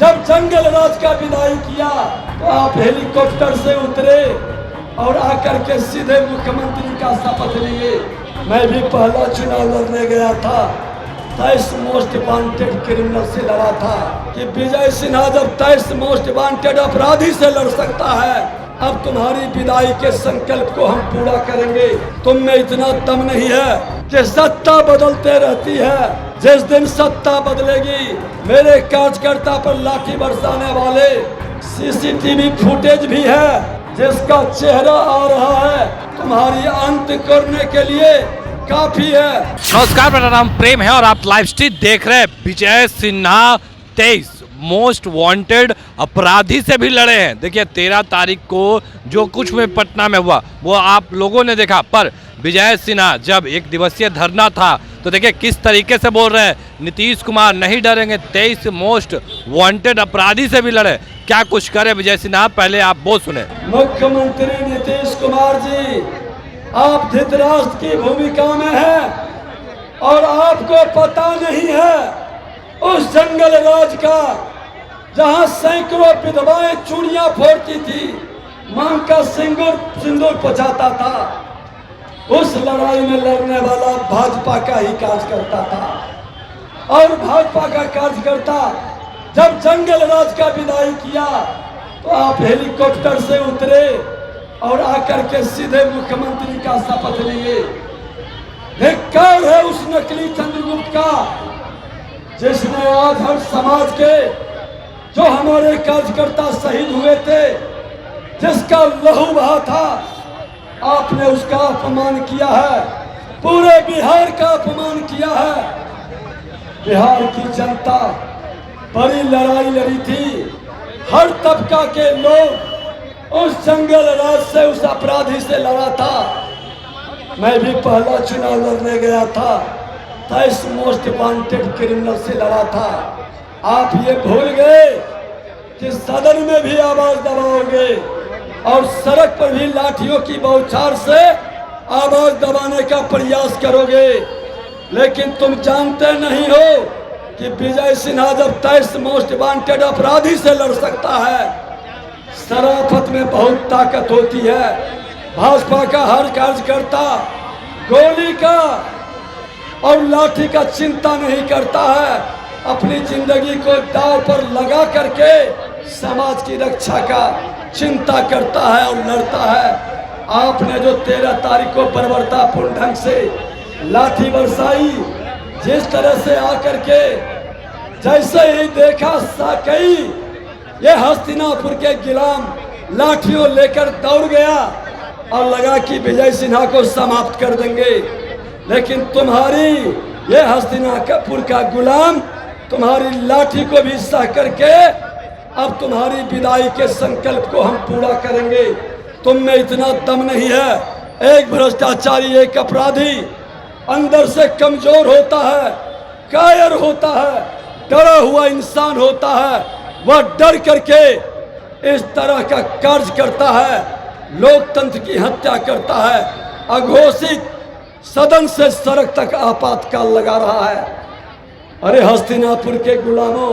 जब जंगल राज का विदाई किया तो आप हेलीकॉप्टर से उतरे और आकर के सीधे मुख्यमंत्री का शपथ लिए। मैं भी पहला चुनाव लड़ने गया था, 23 मोस्ट वांटेड क्रिमिनल से लड़ा था कि विजय सिन्हा जब 23 मोस्ट वांटेड अपराधी से लड़ सकता है, अब तुम्हारी विदाई के संकल्प को हम पूरा करेंगे। तुम में इतना दम नहीं है कि सत्ता बदलते रहती है। जिस दिन सत्ता बदलेगी, मेरे कार्यकर्ता पर लाठी बरसाने वाले सीसीटीवी फुटेज भी है जिसका चेहरा आ रहा है, तुम्हारी अंत करने के लिए काफी है। नमस्कार, मेरा नाम प्रेम है और आप लाइव स्ट्रीट देख रहे हैं। विजय सिन्हा 23 मोस्ट वांटेड अपराधी से भी लड़े हैं। देखिए 13 तारीख को जो कुछ में पटना में हुआ वो आप लोगों ने देखा, पर विजय सिन्हा जब एक दिवसीय धरना था तो देखिए किस तरीके से बोल रहे हैं। नीतीश कुमार नहीं डरेंगे, 23 मोस्ट वांटेड अपराधी से भी लड़े। क्या कुछ करे विजय सिन्हा, पहले आप वो सुने। मुख्यमंत्री नीतीश कुमार जी, आप धृतराष्ट्र की भूमिका में हैं और आपको पता नहीं है उस जंगल राज का जहां सैकड़ों विधवाएं चूड़ियां फोड़ती थी, मां का सिंदूर पचाता था, उस लड़ाई में लड़ने वाला भाजपा का ही कार्यकर्ता था। और भाजपा का कार्यकर्ता जब जंगल राज का विदाई किया तो आप हेलीकॉप्टर से उतरे और आकर के सीधे मुख्यमंत्री का शपथ लिए। धिक्कार है उस नकली चंद्रगुप्त का जिसने आज हर समाज के जो हमारे कार्यकर्ता शहीद हुए थे, जिसका लहू बहा था, आपने उसका अपमान किया है, पूरे बिहार का अपमान किया है। बिहार की जनता बड़ी लड़ाई लड़ी थी, हर तबका के लोग उस जंगल राज से, उस अपराधी से लड़ा था। मैं भी पहला चुनाव लड़ने गया था, 23 मोस्ट वांटेड क्रिमिनल से लड़ा था। आप ये भूल गए कि सदन में भी आवाज दबाओगे और सड़क पर भी लाठियों की बौछार से आवाज दबाने का प्रयास करोगे। लेकिन तुम जानते नहीं हो कि विजय सिन्हा जब 23 मोस्ट वांटेड अपराधी से लड़ सकता है, शराफत में बहुत ताकत होती है। भाजपा का हर कार्यकर्ता गोली का और लाठी का चिंता नहीं करता है, अपनी जिंदगी को दांव पर लगा करके समाज की रक्षा का चिंता करता है और लड़ता है। आपने जो 13 तारीख को बर्बरतापूर्ण ढंग से लाठी बरसाई, जिस तरह से आकर के जैसे ही देखा साकई ये हस्तिनापुर के गुलाम लाठियों लेकर दौड़ गया और लगा कि विजय सिन्हा को समाप्त कर देंगे। लेकिन तुम्हारी ये हस्तिनापुर का गुलाम तुम्हारी लाठी को भी सह करके अब तुम्हारी विदाई के संकल्प को हम पूरा करेंगे। तुम में इतना दम नहीं है। एक भ्रष्टाचारी, एक अपराधी अंदर से कमजोर होता है, कायर होता है, डरा हुआ इंसान होता है। वह डर करके इस तरह का कार्य करता है, लोकतंत्र की हत्या करता है, अघोषित सदन से सड़क तक आपातकाल लगा रहा है। अरे हस्तिनापुर के गुलामों,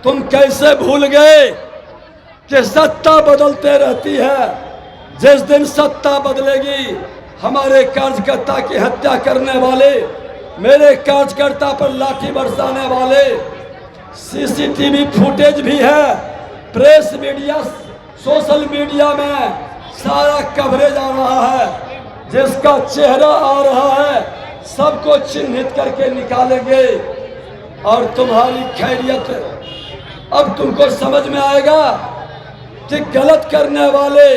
तुम कैसे भूल गए कि सत्ता बदलते रहती है। जिस दिन सत्ता बदलेगी, हमारे कार्यकर्ता की हत्या करने वाले, मेरे कार्यकर्ता पर लाठी बरसाने वाले सीसीटीवी फुटेज भी है। प्रेस मीडिया, सोशल मीडिया में सारा कवरेज आ रहा है, जिसका चेहरा आ रहा है सबको चिन्हित करके निकालेंगे। और तुम्हारी खैरियत अब तुमको समझ में आएगा कि गलत करने वाले,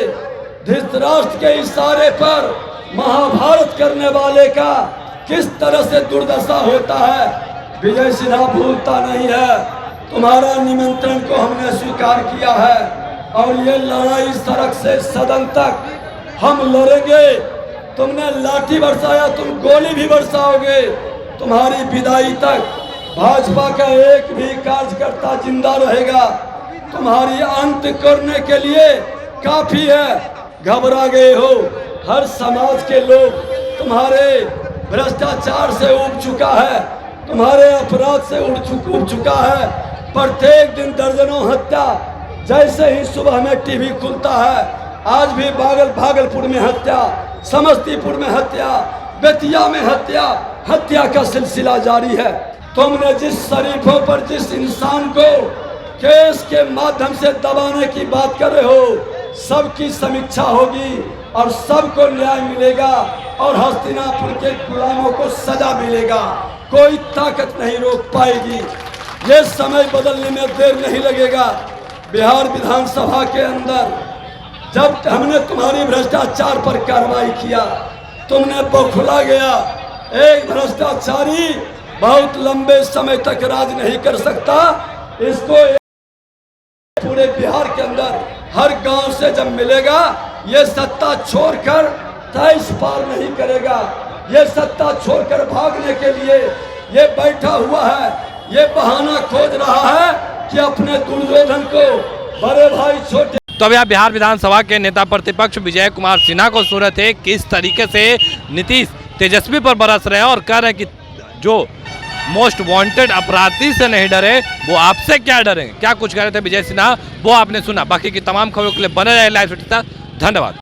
धृतराष्ट्र के इशारे पर महाभारत करने वाले का किस तरह से दुर्दशा होता है। विजय सिन्हा भूलता नहीं है। तुम्हारा निमंत्रण को हमने स्वीकार किया है और ये लड़ाई सड़क से सदन तक हम लड़ेंगे। तुमने लाठी बरसाया, तुम गोली भी बरसाओगे। तुम्हारी विदाई तक भाजपा का एक भी कार्यकर्ता जिंदा रहेगा। तुम्हारी अंत करने के लिए काफी है। घबरा गए हो, हर समाज के लोग तुम्हारे भ्रष्टाचार से उब चुका है, तुम्हारे अपराध से उब चुका है। प्रत्येक दिन दर्जनों हत्या। जैसे ही सुबह में टीवी खुलता है, आज भी भागलपुर में हत्या, समस्तीपुर में हत्या, बेतिया में हत्या, हत्या का सिलसिला जारी है। तुमने जिस शरीफों पर, जिस इंसान को केस के माध्यम से दबाने की बात कर रहे हो, सबकी समीक्षा होगी और सबको न्याय मिलेगा और हस्तिनापुर के गुलामों को सजा मिलेगा। कोई ताकत नहीं रोक पाएगी। ये समय बदलने में देर नहीं लगेगा। बिहार विधानसभा के अंदर जब हमने तुम्हारी भ्रष्टाचार पर कार्रवाई किया, तुमने बौखला गया। एक भ्रष्टाचारी बहुत लंबे समय तक राज नहीं कर सकता। इसको पूरे बिहार के अंदर हर गांव से जब मिलेगा, ये सत्ता छोड़कर 23 पार नहीं करेगा। ये सत्ता छोड़कर भागने के लिए ये बैठा हुआ है, ये बहाना खोज रहा है कि अपने दुर्योधन को बड़े भाई छोटे। तो अब यहाँ बिहार विधानसभा के नेता प्रतिपक्ष विजय कुमार सिन्हा को सुन रहे थे किस तरीके से नीतीश तेजस्वी पर बरस रहे हैं और कह रहे हैं कि जो मोस्ट वांटेड अपराधी से नहीं डरे, वो आपसे क्या डरेंगे। क्या कुछ कह रहे थे विजय सिन्हा, वो आपने सुना। बाकी की तमाम खबरों के लिए बने रहे लाइव स्ट्रीट। धन्यवाद।